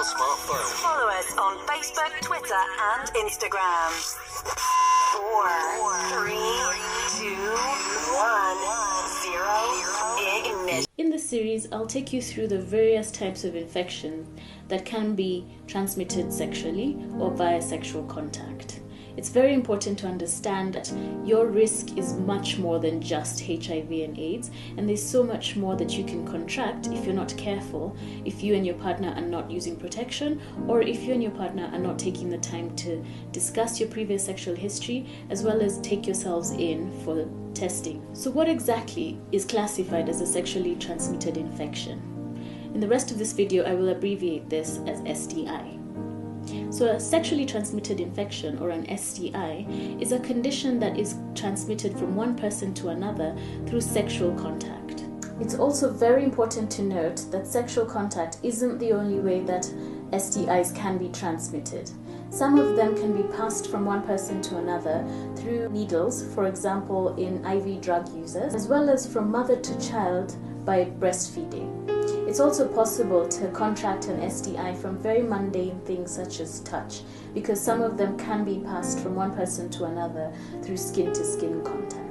smartphone. Follow us on Facebook, Twitter, and Instagram. 4, 3, 2, 1, 0, ignition. In this series, I'll take you through the various types of infection that can be transmitted sexually or via sexual contact. It's very important to understand that your risk is much more than just HIV and AIDS, and there's so much more that you can contract if you're not careful, if you and your partner are not using protection, or if you and your partner are not taking the time to discuss your previous sexual history, as well as take yourselves in for testing. So what exactly is classified as a sexually transmitted infection? In the rest of this video, I will abbreviate this as STI. So a sexually transmitted infection, or an STI, is a condition that is transmitted from one person to another through sexual contact. It's also very important to note that sexual contact isn't the only way that STIs can be transmitted. Some of them can be passed from one person to another through needles, for example in IV drug users, as well as from mother to child by breastfeeding. It's also possible to contract an STI from very mundane things such as touch, because some of them can be passed from one person to another through skin-to-skin contact.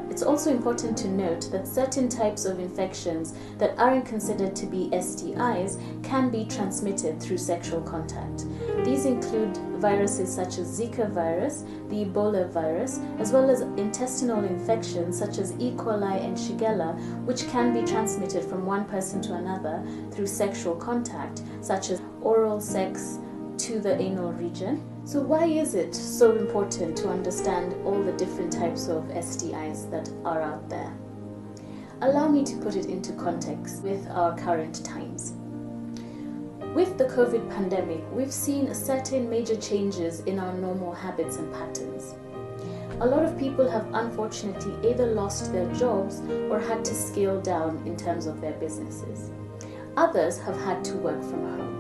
It's also important to note that certain types of infections that aren't considered to be STIs can be transmitted through sexual contact. These include viruses such as Zika virus, the Ebola virus, as well as intestinal infections such as E. coli and Shigella, which can be transmitted from one person to another through sexual contact, such as oral sex to the anal region. So why is it so important to understand all the different types of STIs that are out there? Allow me to put it into context with our current times. With the COVID pandemic, we've seen certain major changes in our normal habits and patterns. A lot of people have unfortunately either lost their jobs or had to scale down in terms of their businesses. Others have had to work from home.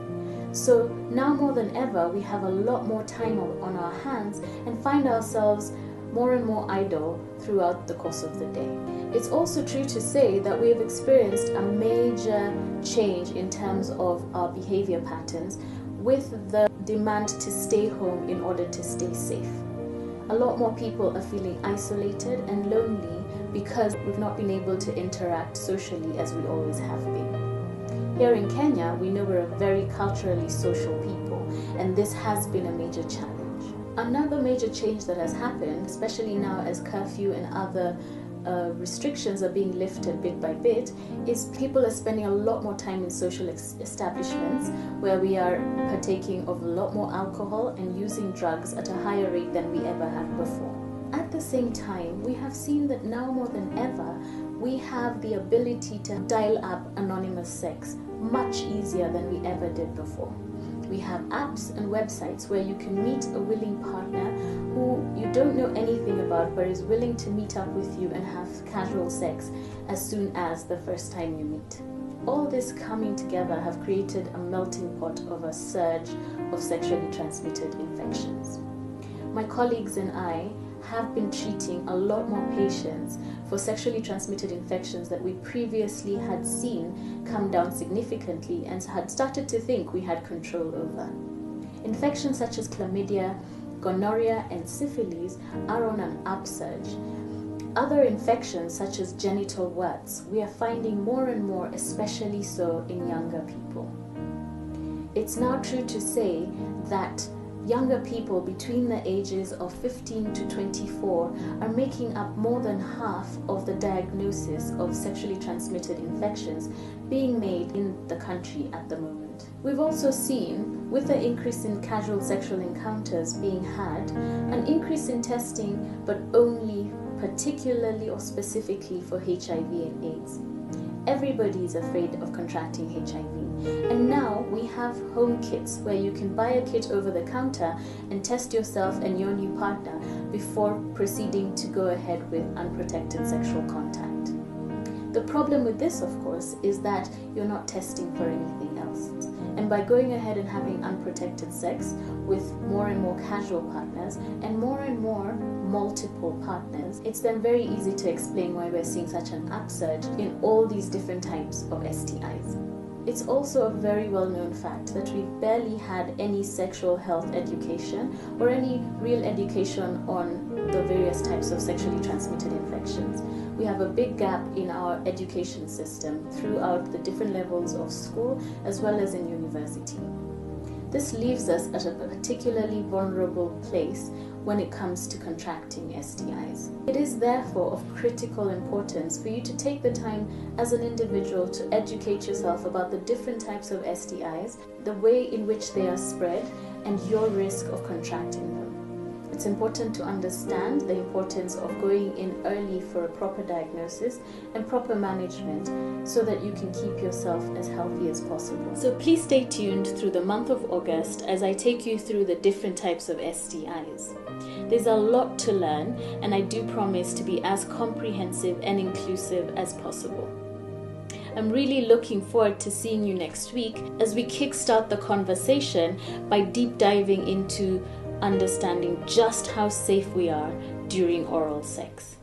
So now more than ever, we have a lot more time on our hands and find ourselves more and more idle throughout the course of the day. It's also true to say that we have experienced a major change in terms of our behavior patterns with the demand to stay home in order to stay safe. A lot more people are feeling isolated and lonely because we've not been able to interact socially as we always have been. Here in Kenya, we know we're a very culturally social people, and this has been a major challenge. Another major change that has happened, especially now as curfew and other restrictions are being lifted bit by bit, is people are spending a lot more time in social establishments where we are partaking of a lot more alcohol and using drugs at a higher rate than we ever have before. At the same time, we have seen that now more than ever, we have the ability to dial up anonymous sex much easier than we ever did before. We have apps and websites where you can meet a willing partner who you don't know anything about but is willing to meet up with you and have casual sex as soon as the first time you meet. All this coming together have created a melting pot of a surge of sexually transmitted infections. My colleagues and I have been treating a lot more patients for sexually transmitted infections that we previously had seen come down significantly and had started to think we had control over. Infections such as chlamydia, gonorrhea, and syphilis are on an upsurge. Other infections such as genital warts, we are finding more and more, especially so in younger people. It's now true to say that younger people between the ages of 15 to 24 are making up more than half of the diagnosis of sexually transmitted infections being made in the country at the moment. We've also seen, with the increase in casual sexual encounters being had, an increase in testing, but only particularly or specifically for HIV and AIDS. Everybody is afraid of contracting HIV, and now we have home kits where you can buy a kit over the counter and test yourself and your new partner before proceeding to go ahead with unprotected sexual contact. The problem with this, of course, is that you're not testing for anything else. And by going ahead and having unprotected sex with more and more casual partners and more multiple partners, it's then very easy to explain why we're seeing such an upsurge in all these different types of STIs. It's also a very well-known fact that we barely had any sexual health education or any real education on the various types of sexually transmitted infections. We have a big gap in our education system throughout the different levels of school as well as in university. This leaves us at a particularly vulnerable place when it comes to contracting STIs. It is therefore of critical importance for you to take the time as an individual to educate yourself about the different types of STIs, the way in which they are spread, and your risk of contracting them. It's important to understand the importance of going in early for a proper diagnosis and proper management so that you can keep yourself as healthy as possible. So please stay tuned through the month of August as I take you through the different types of STIs. There's a lot to learn, and I do promise to be as comprehensive and inclusive as possible. I'm really looking forward to seeing you next week as we kickstart the conversation by deep diving into understanding just how safe we are during oral sex.